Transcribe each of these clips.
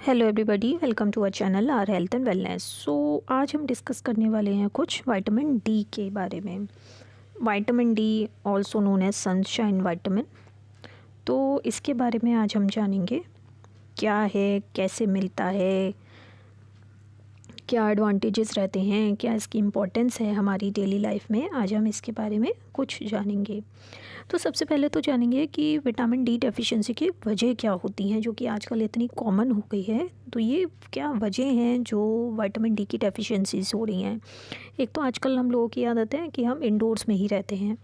Hello everybody, welcome to our channel R health and wellness. आज हम discuss करने वाले हैं कुछ विटामिन डी के बारे में। Vitamin D also known as sunshine vitamin. तो इसके बारे में आज हम जानेंगे क्या है, कैसे मिलता है, क्या एडवांटेजेस रहते हैं, क्या इसकी इम्पोर्टेंस है हमारी डेली लाइफ में। आज हम इसके बारे में कुछ जानेंगे। तो सबसे पहले तो जानेंगे कि विटामिन डी डेफिशिएंसी की वजह क्या होती हैं, जो कि आजकल इतनी कॉमन हो गई है। तो ये क्या वजह हैं जो विटामिन डी की डेफिशिएंसीज हो रही हैं। एक तो आजकल हम लोगों की आदत है कि हम इंडोर्स में ही रहते हैं।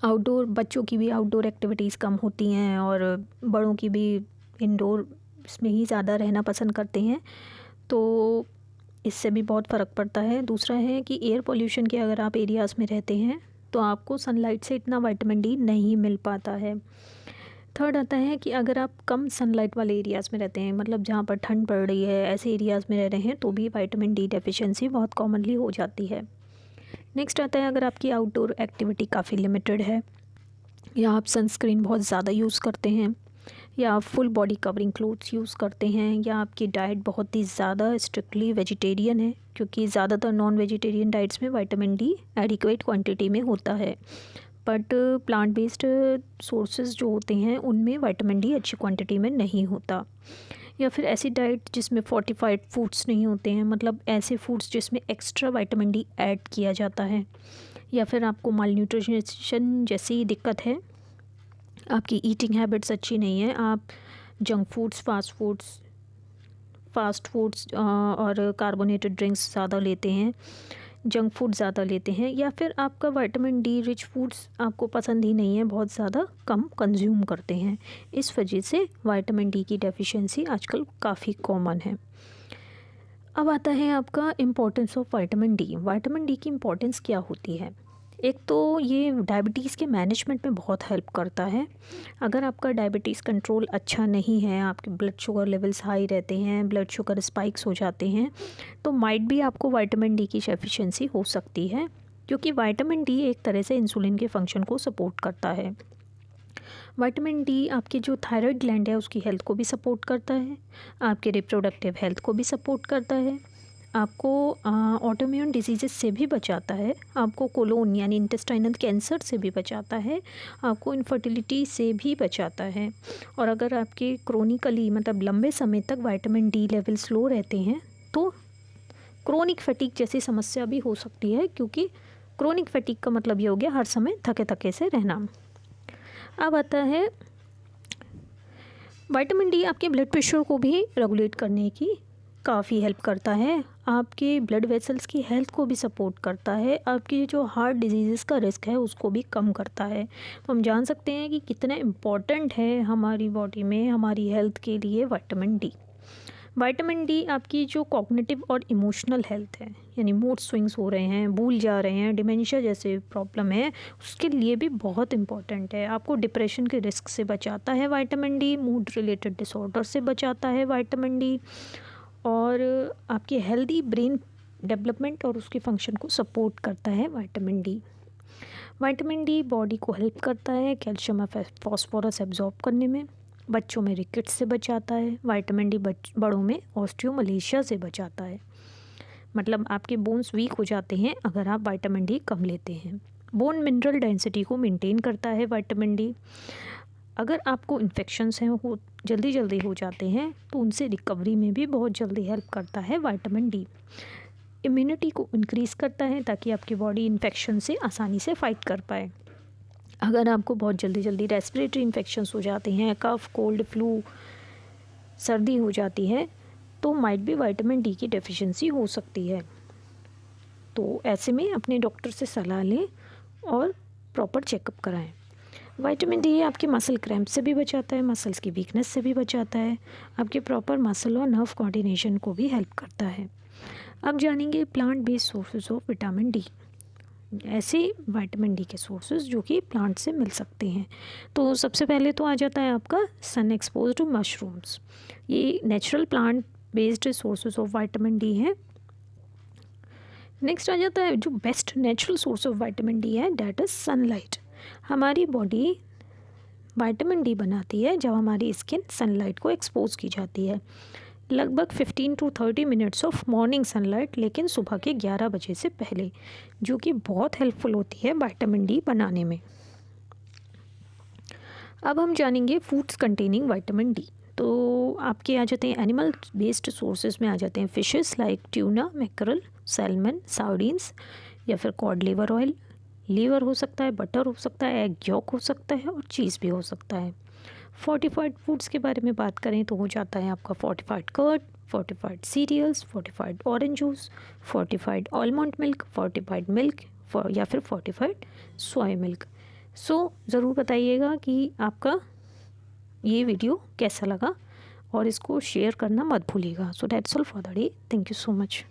आउटडोर बच्चों की भी आउटडोर एक्टिविटीज़ कम होती हैं और बड़ों की भी इंडोर में ही ज़्यादा रहना पसंद करते हैं। तो इससे भी बहुत फ़र्क पड़ता है। दूसरा है कि एयर पोल्यूशन के अगर आप एरियाज़ में रहते हैं तो आपको सनलाइट से इतना विटामिन डी नहीं मिल पाता है। थर्ड आता है कि अगर आप कम सनलाइट वाले एरियाज़ में रहते हैं, मतलब जहाँ पर ठंड पड़ रही है, ऐसे एरियाज़ में रह रहे हैं, तो भी विटामिन डी डेफिशिएंसी बहुत कॉमनली हो जाती है। नेक्स्ट आता है अगर आपकी आउटडोर एक्टिविटी काफ़ी लिमिटेड है, या आप सनस्क्रीन बहुत ज़्यादा यूज़ करते हैं, या आप full body covering clothes use करते हैं, या आपकी डाइट बहुत ही ज़्यादा स्ट्रिक्टली वेजिटेरियन है, क्योंकि ज़्यादातर नॉन वेजिटेरियन डाइट्स में विटामिन डी एडिक्वेट क्वांटिटी में होता है, बट प्लांट बेस्ड सोर्सेज जो होते हैं उनमें विटामिन डी अच्छी क्वांटिटी में नहीं होता। या फिर ऐसी डाइट जिसमें फोर्टिफाइड फूड्स नहीं होते हैं, मतलब ऐसे फूड्स जिसमें एक्स्ट्रा विटामिन डी ऐड किया जाता है। या फिर आपको माल न्यूट्रिशन जैसी दिक्कत है, आपकी ईटिंग हैबिट्स अच्छी नहीं है, आप जंक फूड्स, फास्ट फूड्स और कार्बोनेटेड ड्रिंक्स ज़्यादा लेते हैं, जंक फूड ज़्यादा लेते हैं, या फिर आपका विटामिन डी रिच फूड्स आपको पसंद ही नहीं है, बहुत ज़्यादा कम कंज्यूम करते हैं। इस वजह से विटामिन डी की डेफिशिएंसी आजकल काफ़ी कॉमन है। अब आता है आपका importance of vitamin D. Vitamin D की इम्पोर्टेंस क्या होती है। एक तो ये डायबिटीज़ के मैनेजमेंट में बहुत हेल्प करता है। अगर आपका डायबिटीज़ कंट्रोल अच्छा नहीं है, आपके ब्लड शुगर लेवल्स हाई रहते हैं, ब्लड शुगर स्पाइक्स हो जाते हैं, तो माइट भी आपको विटामिन डी की डेफिशिएंसी हो सकती है, क्योंकि विटामिन डी एक तरह से इंसुलिन के फंक्शन को सपोर्ट करता है। विटामिन डी आपकी जो थायराइड ग्लैंड है उसकी हेल्थ को भी सपोर्ट करता है, आपके रिप्रोडक्टिव हेल्थ को भी सपोर्ट करता है, आपको ऑटोइम्यून डिजीज़ से भी बचाता है, आपको कोलोन यानी इंटेस्टाइनल कैंसर से भी बचाता है, आपको इनफर्टिलिटी से भी बचाता है। और अगर आपके क्रोनिकली मतलब लंबे समय तक विटामिन डी लेवल स्लो रहते हैं तो क्रोनिक फटीग जैसी समस्या भी हो सकती है, क्योंकि क्रोनिक फटीग का मतलब ये हो गया हर समय थके थके से रहना। अब आता है विटामिन डी आपके ब्लड प्रेशर को भी रेगुलेट करने की काफ़ी हेल्प करता है, आपके ब्लड वेसल्स की हेल्थ को भी सपोर्ट करता है, आपकी जो हार्ट डिजीज़ का रिस्क है उसको भी कम करता है। तो हम जान सकते हैं कि कितना इम्पॉर्टेंट है हमारी बॉडी में, हमारी हेल्थ के लिए विटामिन डी। विटामिन डी आपकी जो कॉग्निटिव और इमोशनल हेल्थ है, यानी मूड स्विंग्स हो रहे हैं, भूल जा रहे हैं, डिमेंशिया जैसे प्रॉब्लम है, उसके लिए भी बहुत इंपॉर्टेंट है। आपको डिप्रेशन के रिस्क से बचाता है vitamin D, mood related disorder से बचाता है विटामिन डी, और आपके हेल्दी ब्रेन डेवलपमेंट और उसके फंक्शन को सपोर्ट करता है vitamin D. Vitamin D body को हेल्प करता है कैल्शियम और फॉस्फोरस एब्जॉर्ब करने में, बच्चों में रिकेट्स से बचाता है, विटामिन डी बड़ों में ऑस्टियोमलेशिया से बचाता है, मतलब आपके बोन्स वीक हो जाते हैं अगर आप विटामिन डी कम लेते हैं। बोन मिनरल डेंसिटी को मेंटेन करता है विटामिन डी। अगर आपको इन्फेक्शंस हैं वो जल्दी हो जाते हैं तो उनसे रिकवरी में भी बहुत जल्दी हेल्प करता है विटामिन डी। इम्यूनिटी को इंक्रीज़ करता है ताकि आपकी बॉडी इन्फेक्शन से आसानी से फाइट कर पाए। अगर आपको बहुत जल्दी रेस्पिरेटरी इन्फेक्शंस हो जाते हैं, कफ, कोल्ड, फ्लू, सर्दी हो जाती है, तो माइट भी विटामिन डी की डेफिशिएंसी हो सकती है। तो ऐसे में अपने डॉक्टर से सलाह लें और प्रॉपर चेकअप कराएं। विटामिन डी आपके मसल क्रैम्प से भी बचाता है, मसल्स की वीकनेस से भी बचाता है, आपके प्रॉपर मसल और नर्व कोऑर्डिनेशन को भी हेल्प करता है। अब जानेंगे plant based sources of vitamin D, ऐसे विटामिन डी के सोर्सेज जो कि प्लांट से मिल सकते हैं। तो सबसे पहले तो आ जाता है आपका सन एक्सपोज्ड मशरूम्स। ये natural plant based sources of vitamin D है। नेक्स्ट आ जाता है जो best natural source of vitamin D है, डैट इज़ सनलाइट। हमारी बॉडी विटामिन डी बनाती है जब हमारी स्किन सनलाइट को एक्सपोज की जाती है। लगभग 15 to 30 minutes of morning sunlight, लेकिन सुबह के 11 बजे से पहले, जो कि बहुत हेल्पफुल होती है विटामिन डी बनाने में। अब हम जानेंगे फूड्स कंटेनिंग विटामिन डी। तो आपके आ जाते हैं एनिमल बेस्ड सोर्सेज में आ जाते हैं fishes like tuna, mackerel, salmon, sardines, या फिर कॉड लिवर ऑयल। लीवर हो सकता है, बटर हो सकता है, एग यॉक हो सकता है, और चीज़ भी हो सकता है। फोर्टिफाइड फूड्स के बारे में बात करें तो हो जाता है आपका fortified curd, fortified cereals, fortified orange juice, fortified almond milk, fortified milk, या फिर फोर्टिफाइड सोया मिल्क। सो ज़रूर बताइएगा कि आपका ये वीडियो कैसा लगा, और इसको शेयर करना मत भूलिएगा। So that's all for the day. Thank you so much.